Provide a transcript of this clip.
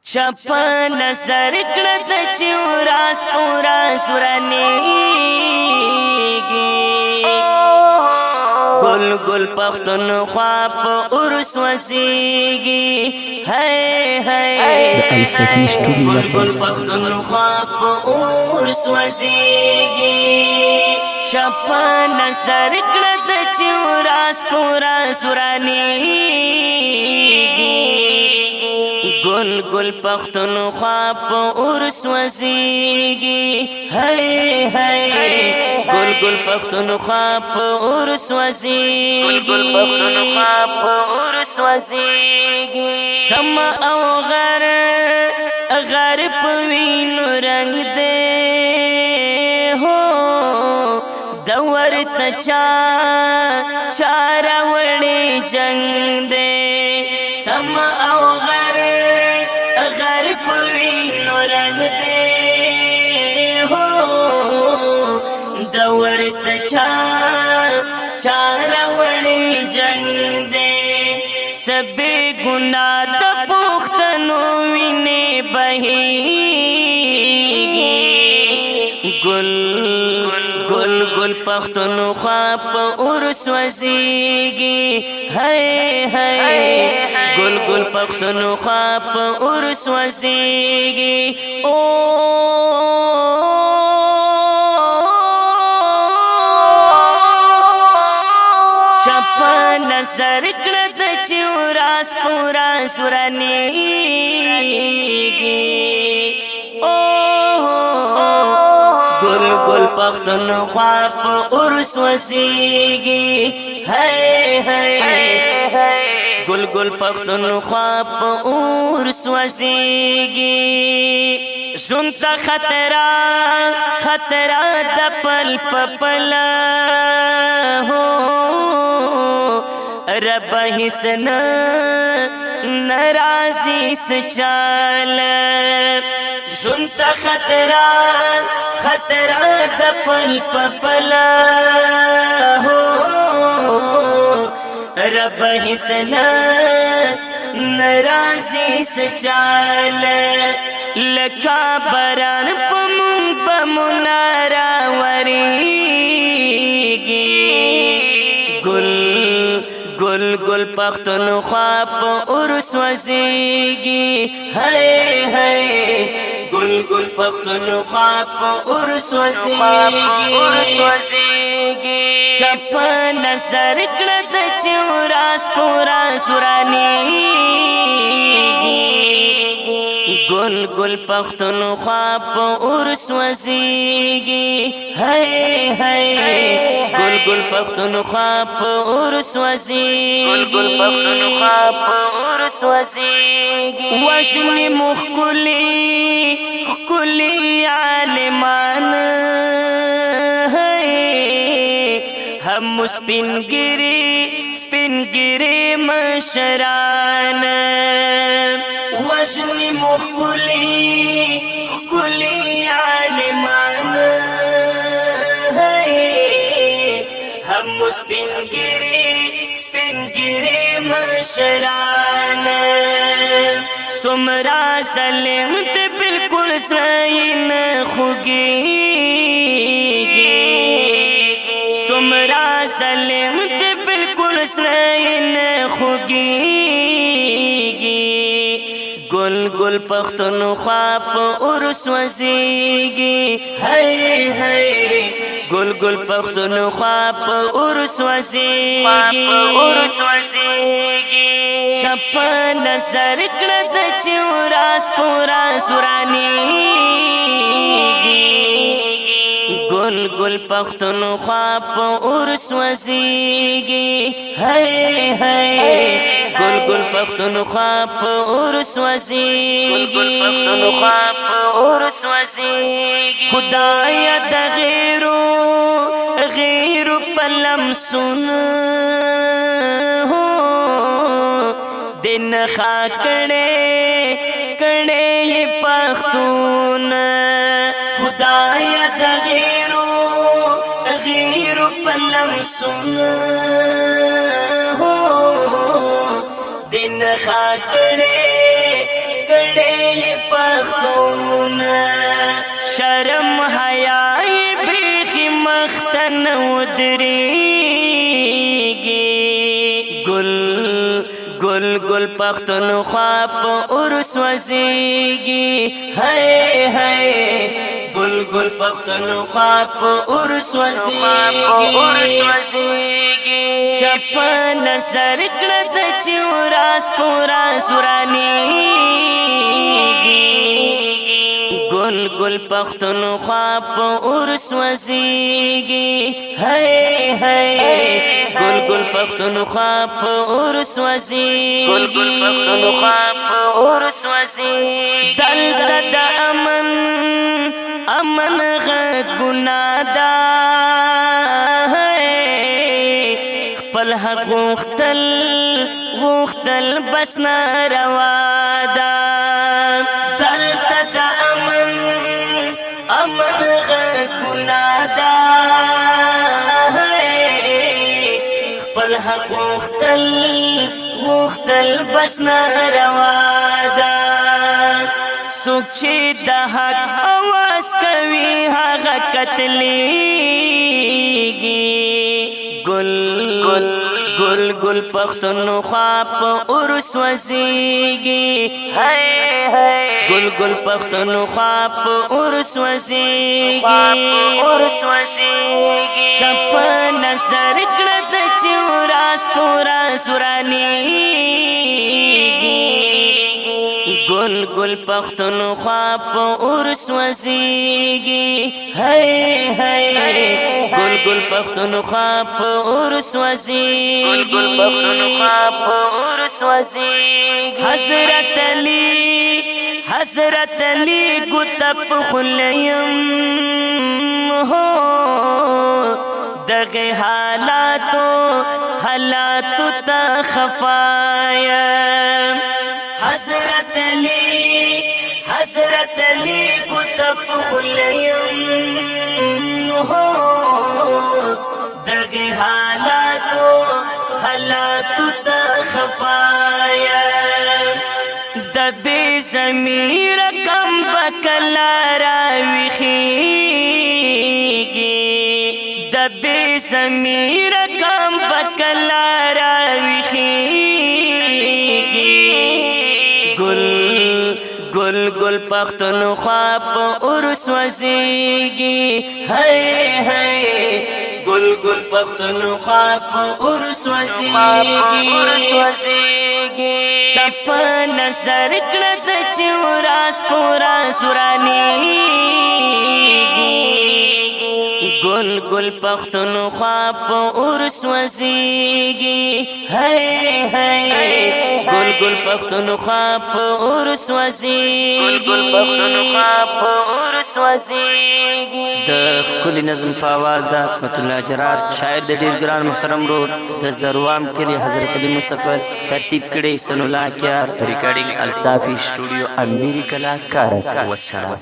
چپا نظر کړه د چوراس پورا سورانیږي گل گل پختونخوا په عرس وزيږي هاي هاي الصفي سټوډیو گل گل پختونخوا په عرس وزيږي چپا نظر کړه د چوراس پورا سورانیږي گل گل پختونخوا په عرس وزيږي هاي هاي گل گل پختونخوا په عرس وزيږي گل پختونخوا په عرس وزيږي سم او غر غر په وینو رنگ دے هو دور تچا چارا وړي جنگ دے سم او غر غر پوری نورنگ دے ہو دور تچا چارا وڑی جنگ دے سبے گناہ دا پختنو وینے بہیگی گل گل گل پختونخوا په عرس وزيږي هاي هاي گل گل پختونخوا په عرس وزيږي او چپا نظر کړه د چوراس پورا سورانیږي گل گل پختونخوا په عرس وزيږي هاي هاي گل گل پختونخوا په عرس وزيږي ژوند ته خطر د پل پپل هو رب حسن ناراضي سچال ژوند ته خطر د پل پپل هو رب حسن ناراضي سچال لکا بران پمون پمونارا وریگی گل گل گل پختونخوا په عرس وزيږي هاي هاي گل گل پختونخوا په عرس وزيږي چپا نظر کړه د چوراس پورا سورانیږي گل گل پختونخوا په عرس وزيږي هاي هاي گل گل پختونخوا په عرس وزيږي گل گل پختونخوا په عرس وزيږي واشني مخکلي عالمان هم سپینګری مشران واشني مخکلي عالمان هم سپینګری مشران سمرا سلم ته بالکل سین خوږيږي سمرا سلم ته بالکل سین خوږيږي گل گل پختونخوا په عرس وزيږي هاي هاي گل گل پختونخوا په عرس وزيږي چپا نظر کړه د چوراس پورا سورانیږي گل گل پختونخوا په عرس وزيږي هاي هاي گل گل پختونخوا په عرس وزيږي گل پختونخوا په عرس وزيږي خدایا د غیر پلم سن هو دن خاکړې پختون خدایا د غیر پلم سن هو دن خاکړې شرم حیا بیخی مختن ودریگی گل گل گل پختونخوا په عرس وزیگی ہے ہے گل گل پختونخوا په عرس وزیگی چپا نظر کړه د چوراس پورا سورانیگی گل گل پختونخوا په عرس وزیگی ہے ہے گل گل پختونخوا په عرس وزیگی گل گل پختونخوا په عرس وزیگی دلته د امن امن غږونه ده خپل حق غوښتل بس ناروا ده دلته د امن غږونه ده خپل حق غوښتل بس ناروا ده څوک چې د حق اواز کوي هغه قتلیږي گل گل گل پختونخوا په عرس وزیگی ہے گل گل پختونخوا په عرس وزیگی چپا نظر کړه د چوراس پورا سورانیگی گل گل پختونخوا په عرس وزیگی ہے ہے گل گل پختونخوا په عرس وزیگی گل گل پختونخوا په عرس وزیگی حضرت علی ګوتپ خلیم هو دغه حالاتو ته خفایم حضرت علی ګوتپ خلیم هو دغه حالاتو ته خفایم د بی ضمیر کم بکلا راویخیگی د بی ضمیر کم بکلا راویخیگی گل گل گل پختونخوا په عرس وزیگی ہے ہے گل گل پختونخوا په عرس وزیگی چپا نظر کړه د چوراس پورا سورانیگی گل گل پختونخوا په عرس وزیگی ہے ہے گل گل پختونخوا په عرس وزیگی گل گل پختونخوا په عرس وزیگی د ښکلي نظم په आवाज د عصمت الله جرار شاعر د ډیر ګران محترم رور د زروام کلی حضرت علي مصطفی ترتیب کړي سن الله کیار ریکارډینګ الصافي سټوډیو امیر کلا کار والسلام